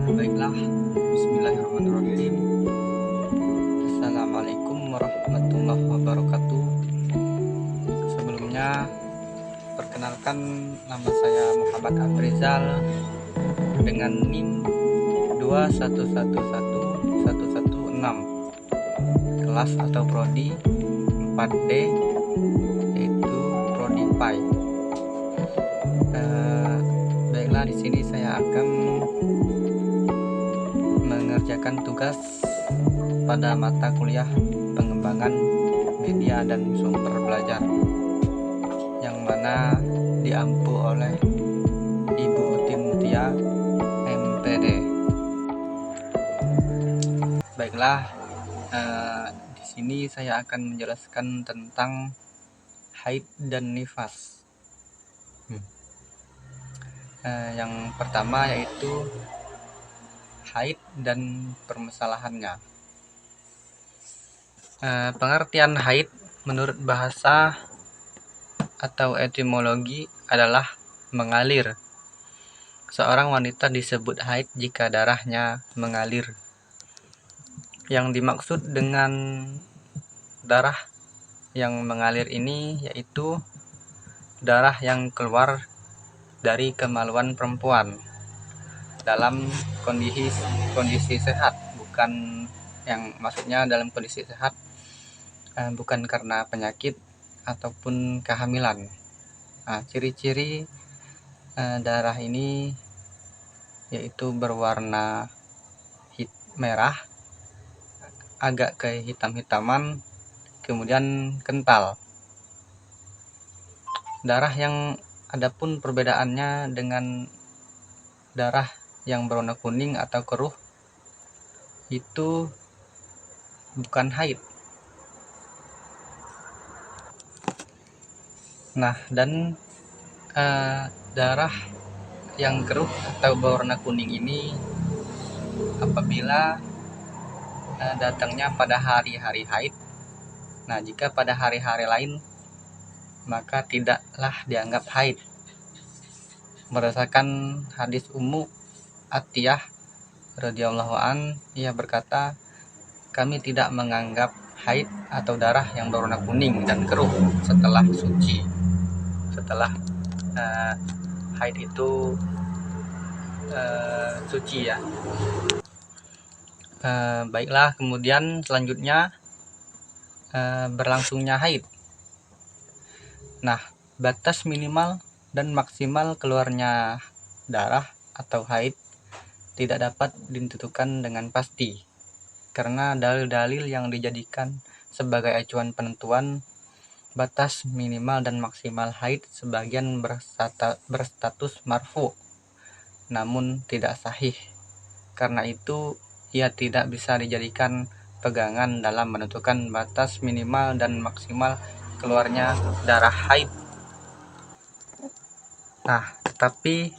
Baiklah, bismillahirrahmanirrahim. Assalamualaikum warahmatullahi wabarakatuh. Sebelumnya, perkenalkan, nama saya Muhammad Afrizal dengan NIM 2111116, kelas atau prodi 4D, yaitu prodi PAI. Baiklah, di sini saya akan mengerjakan tugas pada mata kuliah pengembangan media dan sumber belajar, yang mana diampu oleh Ibu Uti Mutia, MPD. Baiklah, di sini saya akan menjelaskan tentang haid dan nifas. Yang pertama yaitu haid dan permasalahannya. Pengertian haid menurut bahasa atau etimologi adalah mengalir. Seorang wanita disebut haid jika darahnya mengalir. Yang dimaksud dengan darah yang mengalir ini yaitu darah yang keluar dari kemaluan perempuan dalam kondisi sehat, bukan yang maksudnya dalam kondisi sehat, bukan karena penyakit ataupun kehamilan. Ciri-ciri darah ini yaitu berwarna merah, agak kehitam-hitaman, kemudian kental. Darah yang adapun perbedaannya dengan darah yang berwarna kuning atau keruh itu bukan haid. Dan darah yang keruh atau berwarna kuning ini apabila datangnya pada hari-hari haid. Jika pada hari-hari lain maka tidaklah dianggap haid. Berdasarkan hadis Ummu Atiyah radhiyallahu an, ia berkata, kami tidak menganggap haid atau darah yang berwarna kuning dan keruh setelah suci. Setelah haid itu suci ya. Baiklah, kemudian selanjutnya berlangsungnya haid. Batas minimal dan maksimal keluarnya darah atau haid tidak dapat ditentukan dengan pasti, karena dalil-dalil yang dijadikan sebagai acuan penentuan batas minimal dan maksimal haid sebagian berstatus marfu, namun tidak sahih. Karena itu, ia tidak bisa dijadikan pegangan dalam menentukan batas minimal dan maksimal keluarnya darah haid. Tetapi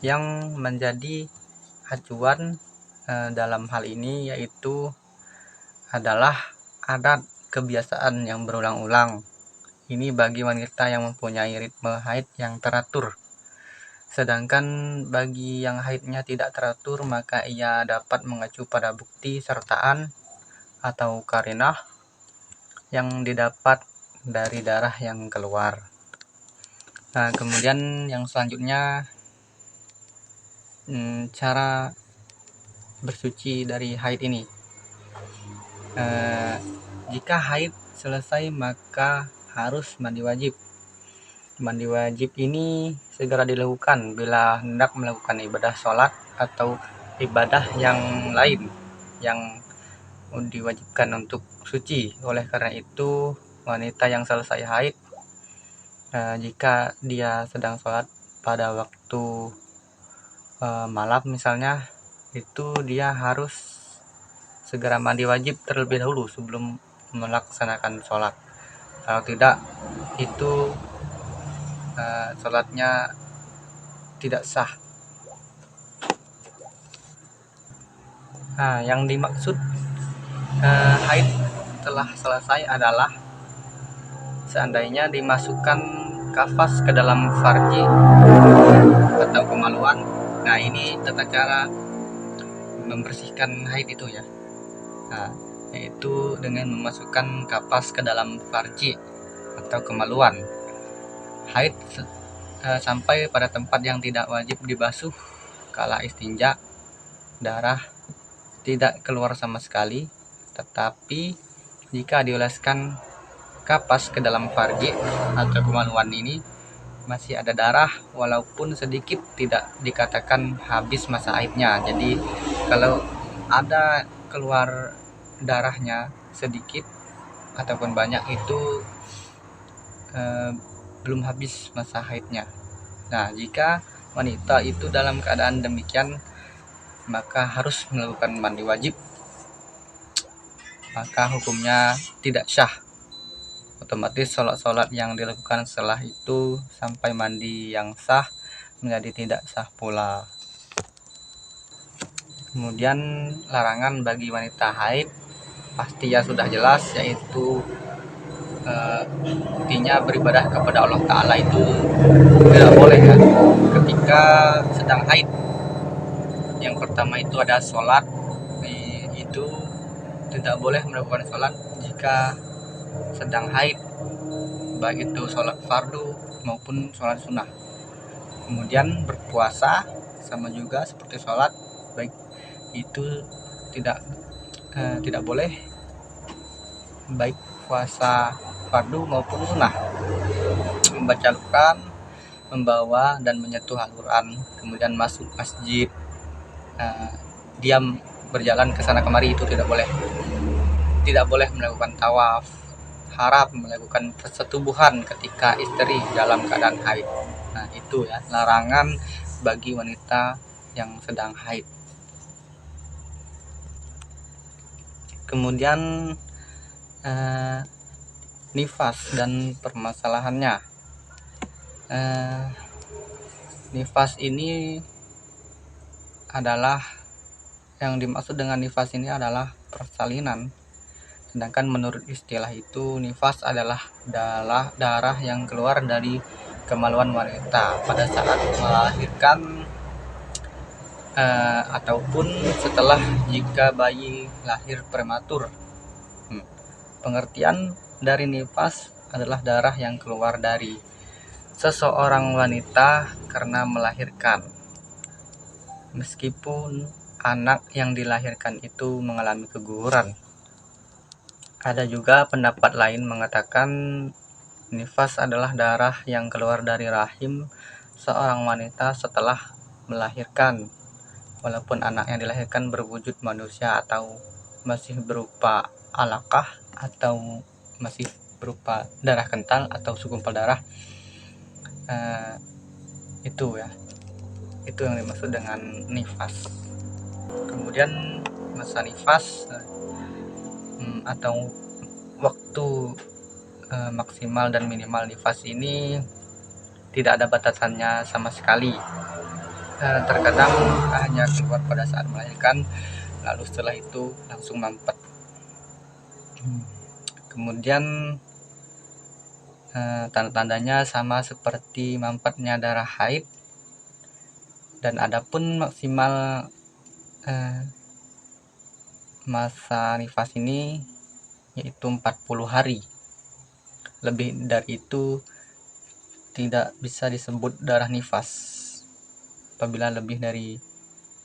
yang menjadi acuan dalam hal ini yaitu adalah adat kebiasaan yang berulang-ulang. Ini bagi wanita yang mempunyai ritme haid yang teratur. Sedangkan bagi yang haidnya tidak teratur, maka ia dapat mengacu pada bukti sertaan atau qarinah yang didapat dari darah yang keluar. Kemudian yang selanjutnya, cara bersuci dari haid ini. Jika haid selesai maka harus mandi wajib. Mandi wajib ini segera dilakukan bila hendak melakukan ibadah sholat atau ibadah yang lain yang diwajibkan untuk suci. Oleh karena itu, wanita yang selesai haid, jika dia sedang sholat pada waktu malam misalnya, itu dia harus segera mandi wajib terlebih dahulu sebelum melaksanakan sholat. Kalau tidak, itu sholatnya tidak sah. Yang dimaksud haid telah selesai adalah seandainya dimasukkan kafas ke dalam farji atau kemaluan. Ini tata cara membersihkan haid itu ya. Nah, yaitu dengan memasukkan kapas ke dalam farji atau kemaluan. Haid sampai pada tempat yang tidak wajib dibasuh kala istinja, darah tidak keluar sama sekali, tetapi jika dioleskan kapas ke dalam farji atau kemaluan ini masih ada darah walaupun sedikit, tidak dikatakan habis masa haidnya. Jadi kalau ada keluar darahnya sedikit ataupun banyak itu belum habis masa haidnya. Nah, jika wanita itu dalam keadaan demikian maka harus melakukan mandi wajib, maka hukumnya tidak syah. Otomatis sholat-sholat yang dilakukan setelah itu sampai mandi yang sah menjadi tidak sah pula. Kemudian larangan bagi wanita haid pasti ya sudah jelas, yaitu intinya beribadah kepada Allah Ta'ala itu tidak boleh ya ketika sedang haid. Yang pertama itu ada sholat, itu tidak boleh melakukan sholat jika sedang haid, baik itu sholat fardu maupun sholat sunnah. Kemudian berpuasa sama juga seperti sholat, baik itu tidak boleh, baik puasa fardu maupun sunnah. Membaca Al-Quran, membawa dan menyentuh Al-Quran, kemudian masuk masjid, diam berjalan ke sana kemari itu tidak boleh. Tidak boleh melakukan tawaf, haram melakukan persetubuhan ketika istri dalam keadaan haid. Nah, itu ya larangan bagi wanita yang sedang haid. Kemudian nifas dan permasalahannya. Nifas ini adalah, yang dimaksud dengan nifas ini adalah persalinan. Sedangkan menurut istilah itu nifas adalah darah yang keluar dari kemaluan wanita pada saat melahirkan ataupun setelah jika bayi lahir prematur. Pengertian dari nifas adalah darah yang keluar dari seseorang wanita karena melahirkan, meskipun anak yang dilahirkan itu mengalami keguguran. Ada juga pendapat lain mengatakan nifas adalah darah yang keluar dari rahim seorang wanita setelah melahirkan, walaupun anak yang dilahirkan berwujud manusia atau masih berupa alaqah atau masih berupa darah kental atau segumpal darah. Itu ya, itu yang dimaksud dengan nifas. Kemudian masa nifas atau waktu maksimal dan minimal nifas ini tidak ada batasannya sama sekali. Terkadang hanya keluar pada saat melahirkan, lalu setelah itu langsung mampet. Kemudian tanda-tandanya sama seperti mampetnya darah haid, dan adapun maksimal masa nifas ini yaitu 40 hari. Lebih dari itu tidak bisa disebut darah nifas apabila lebih dari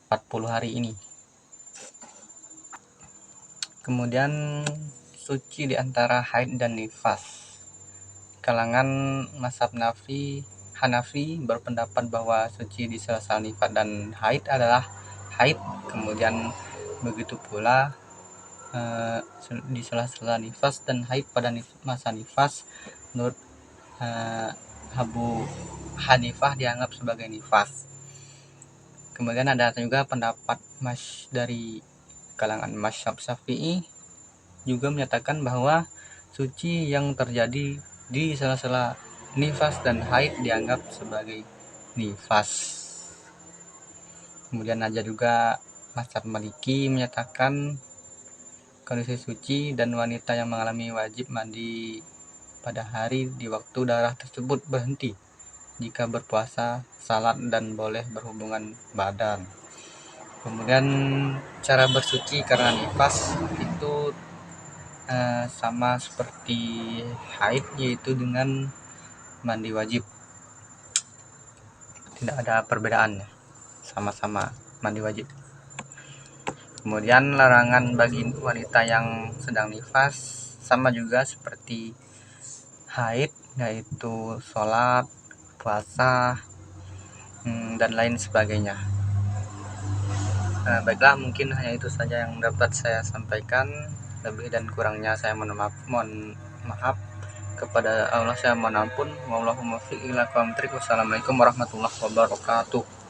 40 hari ini. Kemudian suci di antara haid dan nifas. Kalangan mazhab Hanafi berpendapat bahwa suci di sela-sela nifas dan haid adalah haid. Kemudian begitu pula di sela-sela nifas dan haid pada masa nifas menurut Abu Hanifah dianggap sebagai nifas. Kemudian ada juga pendapat dari kalangan mazhab Syafi'i juga menyatakan bahwa suci yang terjadi di sela-sela nifas dan haid dianggap sebagai nifas. Kemudian ada juga mazhab Maliki menyatakan kondisi suci dan wanita yang mengalami wajib mandi pada hari di waktu darah tersebut berhenti jika berpuasa, salat, dan boleh berhubungan badan. Kemudian cara bersuci karena nifas itu sama seperti haid, yaitu dengan mandi wajib, tidak ada perbedaannya, sama-sama mandi wajib. Kemudian larangan bagi wanita yang sedang nifas sama juga seperti haid, yaitu sholat, puasa, dan lain sebagainya. Baiklah, mungkin hanya itu saja yang dapat saya sampaikan. Lebih dan kurangnya saya mohon maaf. Kepada Allah saya mohon ampun. Wallahumma fiq ila qawm trik. Wassalamualaikum warahmatullahi wabarakatuh.